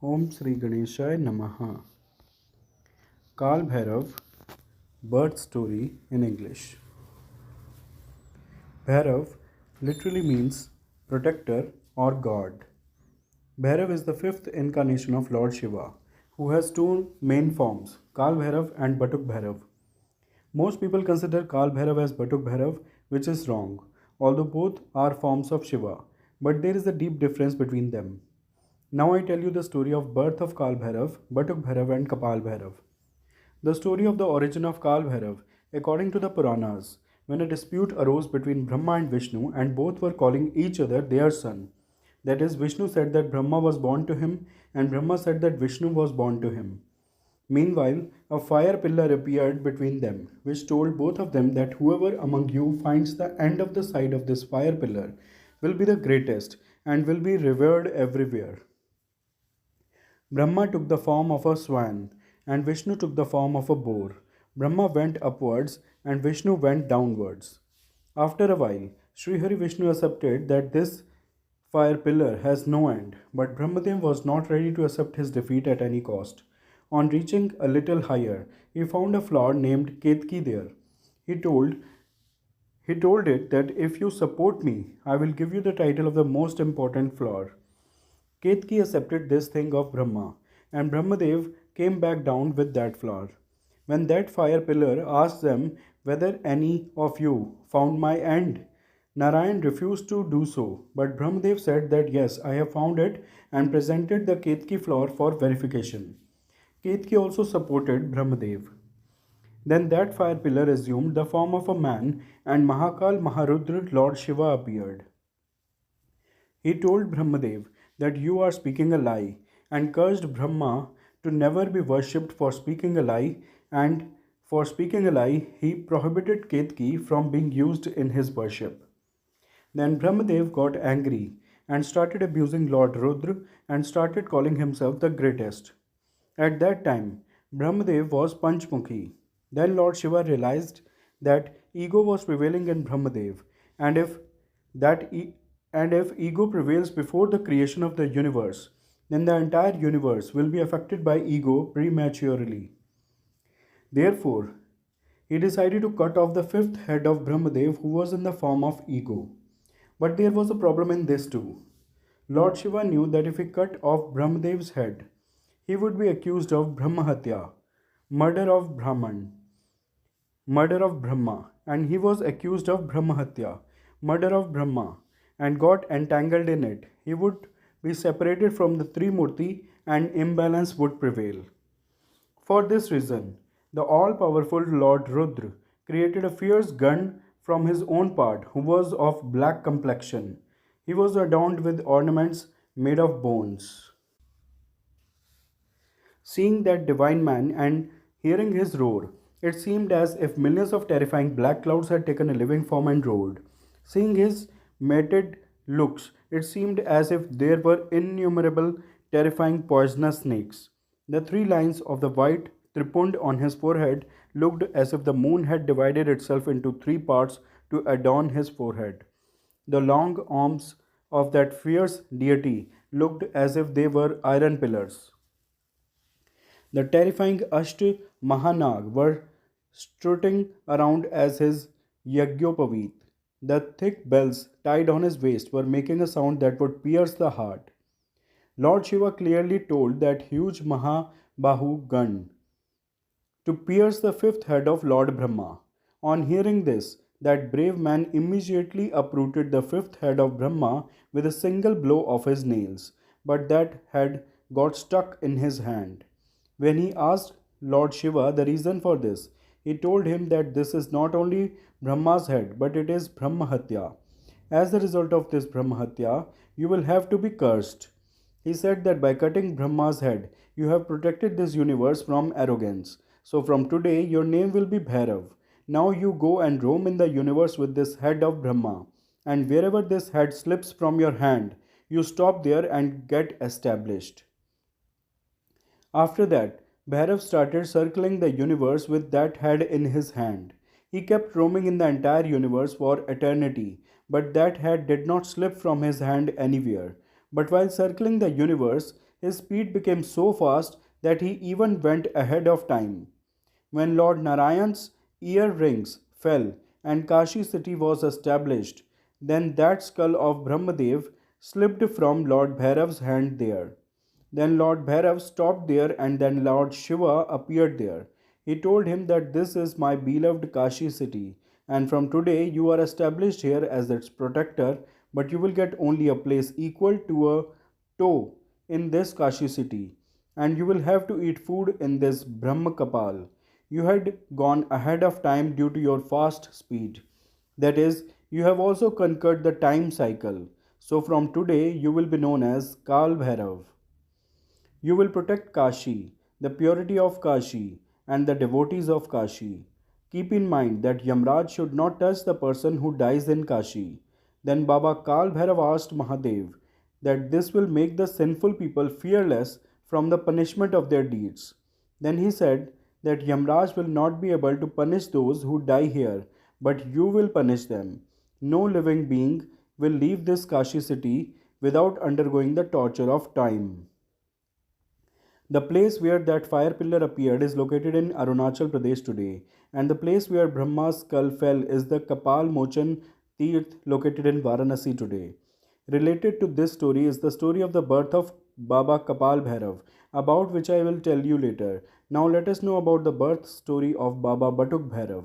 Om Sri Ganeshaya Namaha. Kaal Bhairav, birth story in English. Bhairav literally means protector or god. Bhairav is the fifth incarnation of Lord Shiva, who has two main forms, Kaal Bhairav and Batuk Bhairav. Most people consider Kaal Bhairav as Batuk Bhairav, which is wrong, although both are forms of Shiva, but there is a deep difference between them. Now I tell you the story of birth of Kaal Bhairav, Batuk Bhairav and Kapal Bhairav. The story of the origin of Kaal Bhairav, according to the Puranas, when a dispute arose between Brahma and Vishnu and both were calling each other their son. That is, Vishnu said that Brahma was born to him and Brahma said that Vishnu was born to him. Meanwhile, a fire pillar appeared between them, which told both of them that whoever among you finds the end of the side of this fire pillar will be the greatest and will be revered everywhere. Brahma took the form of a swan, and Vishnu took the form of a boar. Brahma went upwards, and Vishnu went downwards. After a while, Sri Hari Vishnu accepted that this fire pillar has no end, but Brahmadev was not ready to accept his defeat at any cost. On reaching a little higher, he found a flower named Ketki there. He told he told it that if you support me, I will give you the title of the most important flower. Ketki accepted this thing of Brahma, and Brahmadev came back down with that flower. When that fire pillar asked them whether any of you found my end, Narayan refused to do so, but Brahmadev said that yes, I have found it and presented the Ketki flower for verification. Ketki also supported Brahmadev. Then that fire pillar assumed the form of a man, and Mahakal Maharudra Lord Shiva appeared. He told Brahmadev that you are speaking a lie and cursed Brahma to never be worshipped for speaking a lie, and for speaking a lie he prohibited Ketki from being used in his worship. Then Brahmadev got angry and started abusing Lord Rudra and started calling himself the greatest. At that time, Brahmadev was Panchmukhi. Then Lord Shiva realized that ego was prevailing in Brahmadev, and that e- if ego prevails before the creation of the universe, then the entire universe will be affected by ego prematurely. Therefore, he decided to cut off the fifth head of Brahmadev, who was in the form of ego. But there was a problem in this too. Lord Shiva knew that if he cut off Brahmadev's head, he would be accused of Brahmahatya, murder of Brahman, murder of Brahma, and he was accused of Brahmahatya, murder of Brahma, and got entangled in it. He would be separated from the Trimurti and imbalance would prevail. For this reason, the all powerful Lord Rudra created a fierce gun from his own part who was of black complexion. He was adorned with ornaments made of bones. Seeing that divine man and hearing his roar, it seemed as if millions of terrifying black clouds had taken a living form and roared. Seeing his matted looks, it seemed as if there were innumerable terrifying poisonous snakes. The three lines of the white tripund on his forehead looked as if the moon had divided itself into three parts to adorn his forehead. The long arms of that fierce deity looked as if they were iron pillars. The terrifying Asht Mahanag were strutting around as his Yagyopavit. The thick bells tied on his waist were making a sound that would pierce the heart. Lord Shiva clearly told that huge Mahabahu gun to pierce the fifth head of Lord Brahma. On hearing this, that brave man immediately uprooted the fifth head of Brahma with a single blow of his nails, but that head got stuck in his hand. When he asked Lord Shiva the reason for this, he told him that this is not only Brahma's head, but it is Brahmahatya. As the result of this Brahmahatya, you will have to be cursed. He said that by cutting Brahma's head, you have protected this universe from arrogance. So from today, your name will be Bhairav. Now you go and roam in the universe with this head of Brahma. And wherever this head slips from your hand, you stop there and get established. After that, Bhairav started circling the universe with that head in his hand. He kept roaming in the entire universe for eternity, but that head did not slip from his hand anywhere. But while circling the universe, His speed became so fast that he even went ahead of time. When Lord Narayan's earrings fell and Kashi city was established, then that skull of Brahmadev slipped from Lord Bhairav's hand there. Then Lord Bhairav stopped there and then Lord Shiva appeared there. He told him that this is my beloved Kashi city and from today you are established here as its protector, but you will get only a place equal to a toe in this Kashi city and you will have to eat food in this Brahma Kapal. You had gone ahead of time due to your fast speed. That is, you have also conquered the time cycle. So from today you will be known as Kal Bhairav. You will protect Kashi, the purity of Kashi, and the devotees of Kashi. Keep in mind that Yamraj should not touch the person who dies in Kashi. Then Baba Kal Bhairav asked Mahadev that this will make the sinful people fearless from the punishment of their deeds. Then he said that Yamraj will not be able to punish those who die here, but you will punish them. No living being will leave this Kashi city without undergoing the torture of time. The place where that fire pillar appeared is located in Arunachal Pradesh today, and the place where Brahma's skull fell is the Kapal Mochan Tirth located in Varanasi today. Related to this story is the story of the birth of Baba Kapal Bhairav, about which I will tell you later. Now let us know about the birth story of Baba Batuk Bhairav.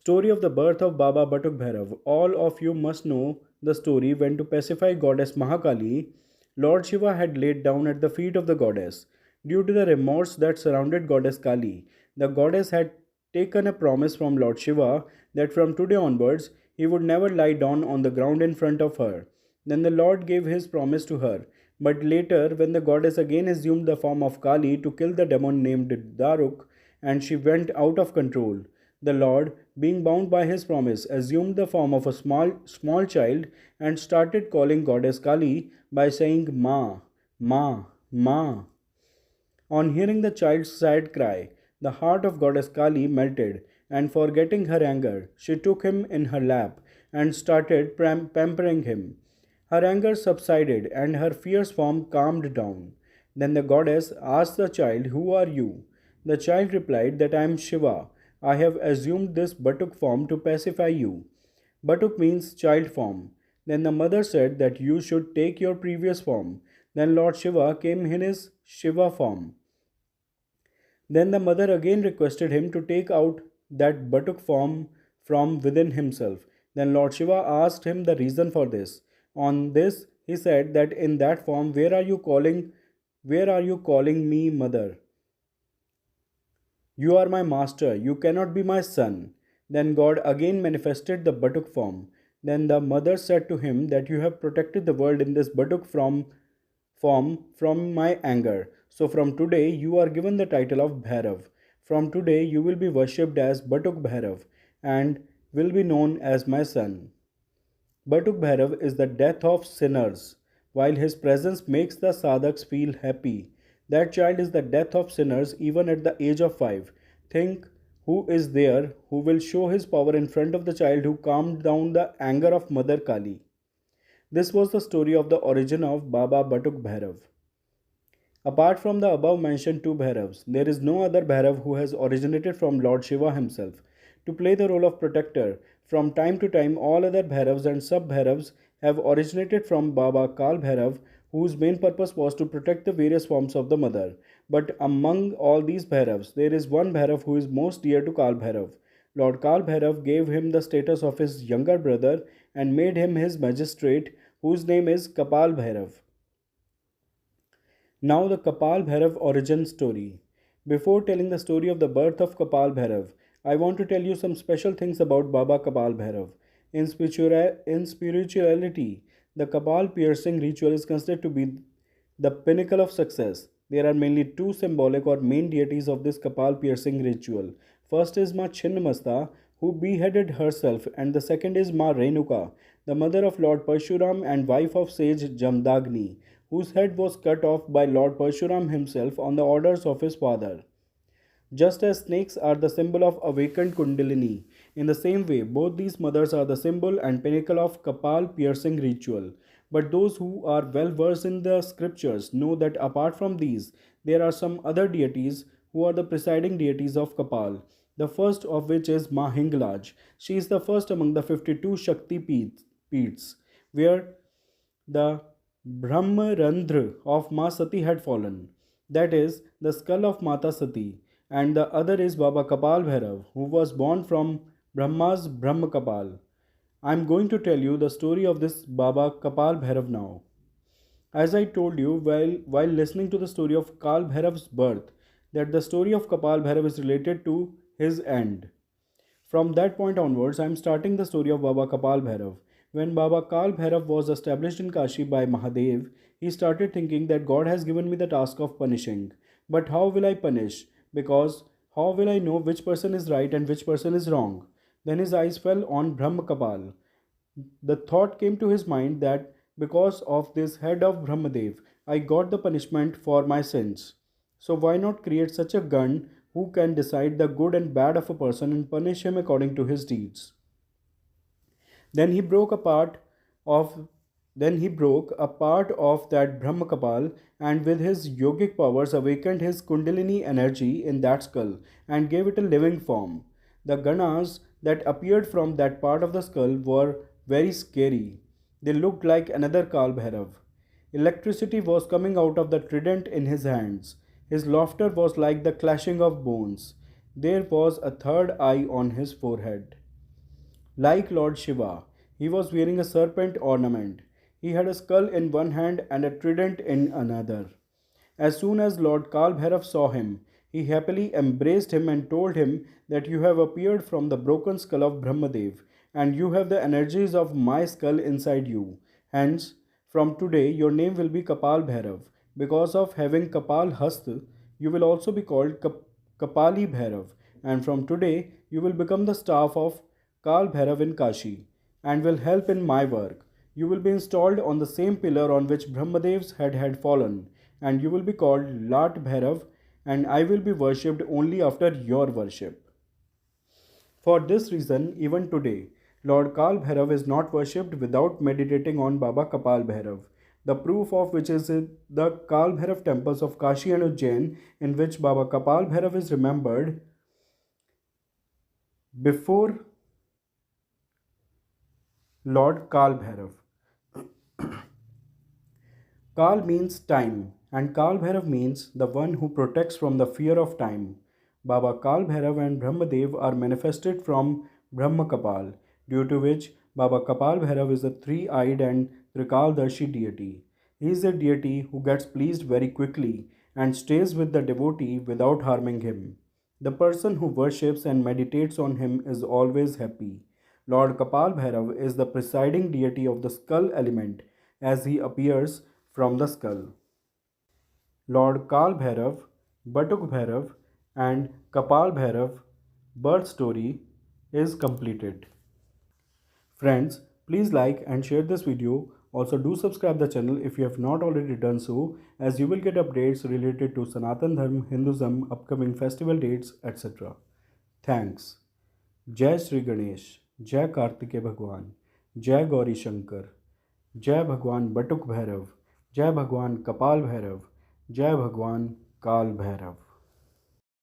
Story of the birth of Baba Batuk Bhairav. All of you must know the story when to pacify goddess Mahakali, Lord Shiva had laid down at the feet of the goddess. Due to the remorse that surrounded goddess Kali, the goddess had taken a promise from Lord Shiva that from today onwards he would never lie down on the ground in front of her. Then the Lord gave his promise to her. But later, when the goddess again assumed the form of Kali to kill the demon named Daruk, and she went out of control, the Lord, being bound by his promise, assumed the form of a small child and started calling goddess Kali by saying Ma, Ma, Ma. On hearing the child's sad cry, the heart of goddess Kali melted, and forgetting her anger, she took him in her lap and started pampering him. Her anger subsided and her fierce form calmed down. Then the goddess asked the child, "Who are you?" The child replied that I am Shiva. I have assumed this Batuk form to pacify you. Batuk means child form. Then the mother said that you should take your previous form. Then Lord Shiva came in his Shiva form. Then the mother again requested him to take out that Batuk form from within himself. Then Lord Shiva asked him the reason for this. On this, he said that in that form, where are you calling me mother? You are my master, you cannot be my son. Then God again manifested the Batuk form. Then the mother said to him that you have protected the world in this Batuk form from my anger. So from today you are given the title of Bhairav. From today you will be worshipped as Batuk Bhairav and will be known as my son. Batuk Bhairav is the death of sinners, while his presence makes the sadhaks feel happy. That child is the death of sinners even at the age of 5. Think who is there who will show his power in front of the child who calmed down the anger of Mother Kali. This was the story of the origin of Baba Batuk Bhairav. Apart from the above mentioned two Bhairavs, there is no other Bhairav who has originated from Lord Shiva himself. To play the role of protector, from time to time all other Bhairavs and sub-Bhairavs have originated from Baba Kaal Bhairav, whose main purpose was to protect the various forms of the mother. But among all these Bhairavs, there is one Bhairav who is most dear to Kaal Bhairav. Lord Kaal Bhairav gave him the status of his younger brother and made him his magistrate, whose name is Kapal Bhairav. Now the Kapal Bhairav origin story. Before telling the story of the birth of Kapal Bhairav, I want to tell you some special things about Baba Kapal Bhairav. In spirituality, the Kapal piercing ritual is considered to be the pinnacle of success. There are mainly two symbolic or main deities of this Kapal piercing ritual. First is Ma Chinnamasta, who beheaded herself, and the second is Ma Renuka, the mother of Lord Parshuram and wife of sage Jamdagni, whose head was cut off by Lord Parshuram himself on the orders of his father. Just as snakes are the symbol of awakened Kundalini, in the same way, both these mothers are the symbol and pinnacle of Kapal piercing ritual. But those who are well versed in the scriptures know that apart from these, there are some other deities who are the presiding deities of Kapal. The first of which is Ma Hinglaj. She is the first among the 52 Shakti Peeths, where the Brahmarandra of Ma Sati had fallen. That is, the skull of Mata Sati. And the other is Baba Kapal Bhairav, who was born from Brahma's Brahma Kapal. I am going to tell you the story of this Baba Kapal Bhairav now. As I told you while listening to the story of Kal Bhairav's birth, that the story of Kapal Bhairav is related to his end. From that point onwards, I am starting the story of Baba Kapal Bhairav. When Baba Kal Bhairav was established in Kashi by Mahadev, he started thinking that God has given me the task of punishing. But how will I punish? Because how will I know which person is right and which person is wrong? Then his eyes fell on Brahma Kapal. The thought came to his mind that because of this head of Brahmadev, I got the punishment for my sins. So why not create such a gun who can decide the good and bad of a person and punish him according to his deeds? Then he broke a part of then he broke a part of that Brahmakapal and with his yogic powers awakened his Kundalini energy in that skull and gave it a living form. The Ganas that appeared from that part of the skull were very scary. They looked like another Kal Bhairav. Electricity was coming out of the trident in his hands. His laughter was like the clashing of bones. There was a third eye on his forehead. Like Lord Shiva, he was wearing a serpent ornament. He had a skull in one hand and a trident in another. As soon as Lord Kaal Bhairav saw him, he happily embraced him and told him that you have appeared from the broken skull of Brahmadev, and you have the energies of my skull inside you. Hence, from today your name will be Kapal Bhairav. Because of having Kapal Hast, you will also be called Kapali Bhairav, and from today you will become the staff of Kal Bhairav in Kashi and will help in my work. You will be installed on the same pillar on which Brahmadev's head had fallen, and you will be called Lat Bhairav, and I will be worshipped only after your worship. For this reason, even today, Lord Kaal Bhairav is not worshipped without meditating on Baba Kapal Bhairav. The proof of which is in the Kaal Bhairav temples of Kashi and Ujjain, in which Baba Kapal Bhairav is remembered before Lord Kaal Bhairav. Kal means time, and Kal Bhairav means the one who protects from the fear of time. Baba Kal Bhairav and Brahmadev are manifested from Brahma Kapal, due to which Baba Kapal Bhairav is a three-eyed and Trikaldarshi deity. He is a deity who gets pleased very quickly and stays with the devotee without harming him. The person who worships and meditates on him is always happy. Lord Kapal Bhairav is the presiding deity of the skull element as he appears from the skull. Lord Kaal Bhairav, Batuk Bhairav, and Kapal Bhairav birth story is completed. Friends, please like and share this video. Also do subscribe the channel if you have not already done so, as you will get updates related to Sanatan Dharma, Hinduism, upcoming festival dates, etc. Thanks. Jai Shri Ganesh, Jai Kartike Bhagwan, Jai Gauri Shankar, Jai Bhagwan Batuk Bhairav, Jai Bhagwan Kapal Bhairav, Jai Bhagwan Kaal Bhairav.